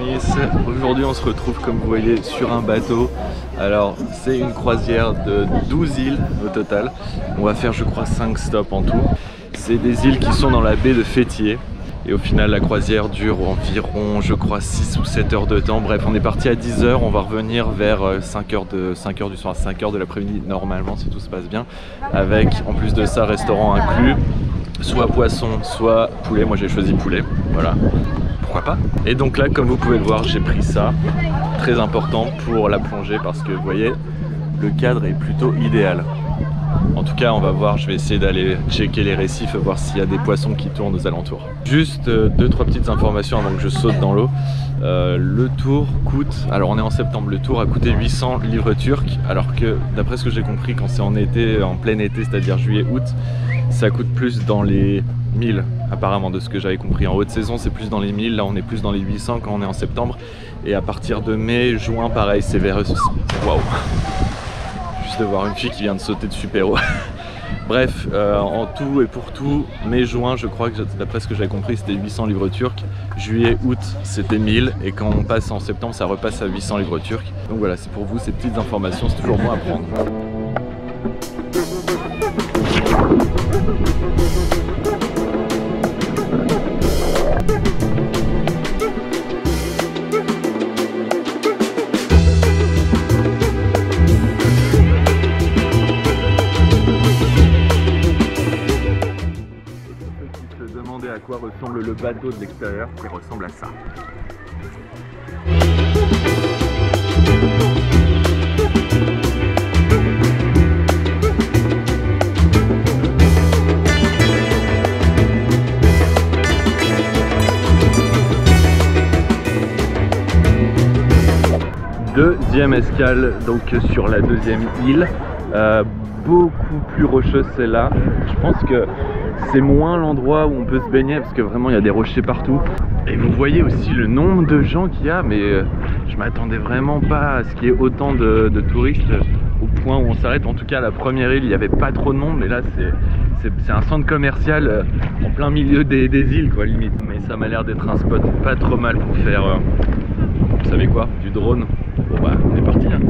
Nice. Aujourd'hui on se retrouve comme vous voyez sur un bateau. Alors c'est une croisière de 12 îles au total. On va faire je crois 5 stops en tout. C'est des îles qui sont dans la baie de Fethiye. Et au final la croisière dure environ je crois 6 ou 7 heures de temps. Bref on est parti à 10 h, on va revenir vers 5 heures du soir, 5 heures de l'après-midi normalement si tout se passe bien. Avec en plus de ça restaurant inclus. Soit poisson, soit poulet. Moi j'ai choisi poulet, voilà, pourquoi pas. Et donc là comme vous pouvez le voir j'ai pris ça, très important pour la plongée parce que vous voyez le cadre est plutôt idéal. En tout cas on va voir, je vais essayer d'aller checker les récifs, voir s'il y a des poissons qui tournent aux alentours. Juste 2-3 petites informations avant que je saute dans l'eau. Le tour coûte, alors on est en septembre, le tour a coûté 800 livres turques, alors que d'après ce que j'ai compris quand c'est en été, en plein été, c'est-à-dire juillet-août, ça coûte plus dans les 1000 apparemment de ce que j'avais compris. En haute saison c'est plus dans les 1000, là on est plus dans les 800 quand on est en septembre. Et à partir de mai, juin pareil c'est vers... Waouh. Juste de voir une fille qui vient de sauter de super haut. Bref, en tout et pour tout, mai-juin je crois que d'après ce que j'avais compris c'était 800 livres turcs. Juillet-août c'était 1000 et quand on passe en septembre ça repasse à 800 livres turcs. Donc voilà, c'est pour vous ces petites informations, c'est toujours bon à prendre. À quoi ressemble le bateau de l'extérieur, qui ressemble à ça. Deuxième escale donc sur la deuxième île, beaucoup plus rocheuse celle-là. Je pense que c'est moins l'endroit où on peut se baigner parce que vraiment il y a des rochers partout. Et vous voyez aussi le nombre de gens qu'il y a, mais je m'attendais vraiment pas à ce qu'il y ait autant de touristes au point où on s'arrête. En tout cas à la première île il n'y avait pas trop de monde, mais là c'est un centre commercial en plein milieu des îles quoi limite. Mais ça m'a l'air d'être un spot pas trop mal pour faire, vous savez quoi, du drone. Bon bah on est parti hein.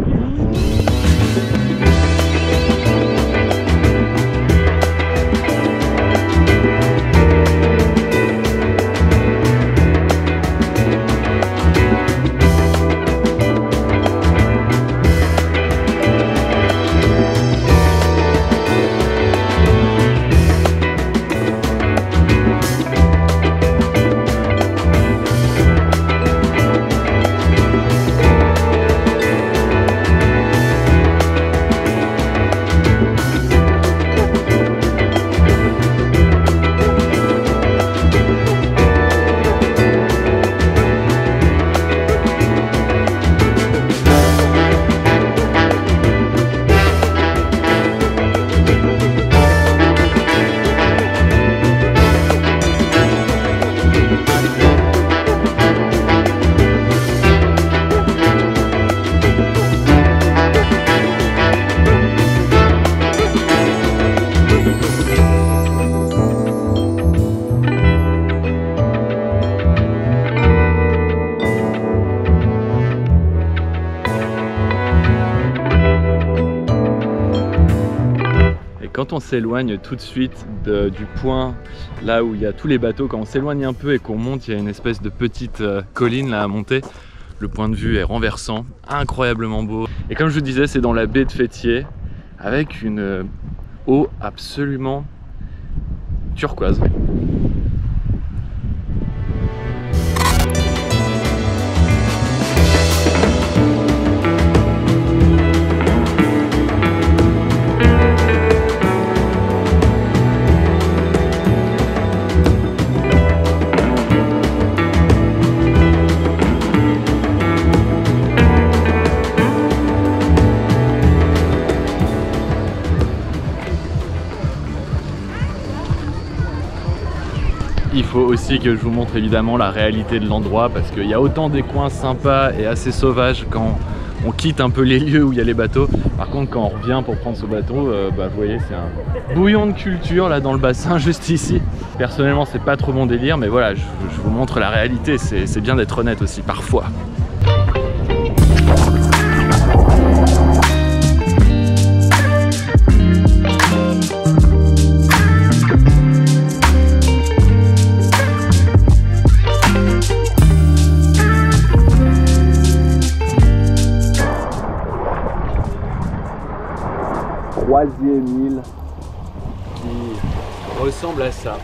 Quand on s'éloigne tout de suite du point là où il y a tous les bateaux, quand on s'éloigne un peu et qu'on monte, il y a une espèce de petite colline là à monter. Le point de vue est renversant, incroyablement beau. Et comme je vous disais, c'est dans la baie de Fethiye avec une eau absolument turquoise. Il faut aussi que je vous montre évidemment la réalité de l'endroit parce qu'il y a autant des coins sympas et assez sauvages quand on quitte un peu les lieux où il y a les bateaux. Par contre quand on revient pour prendre ce bateau, vous voyez c'est un bouillon de culture là dans le bassin juste ici. Personnellement c'est pas trop mon délire, mais voilà, je vous montre la réalité, c'est bien d'être honnête aussi parfois. Troisième île qui ressemble à ça.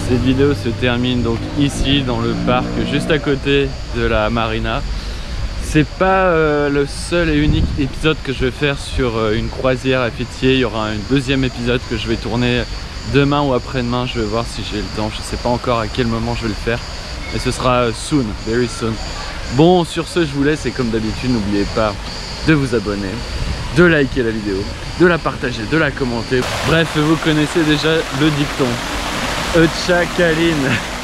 Cette vidéo se termine donc ici dans le parc juste à côté de la marina. C'est pas le seul et unique épisode que je vais faire sur une croisière à Fithier. Il y aura un deuxième épisode que je vais tourner demain ou après-demain. Je vais voir si j'ai le temps. Je sais pas encore à quel moment je vais le faire. Mais ce sera soon, very soon. Bon, sur ce, je vous laisse et comme d'habitude, n'oubliez pas de vous abonner, de liker la vidéo, de la partager, de la commenter. Bref, vous connaissez déjà le dicton. Tcha Kaline.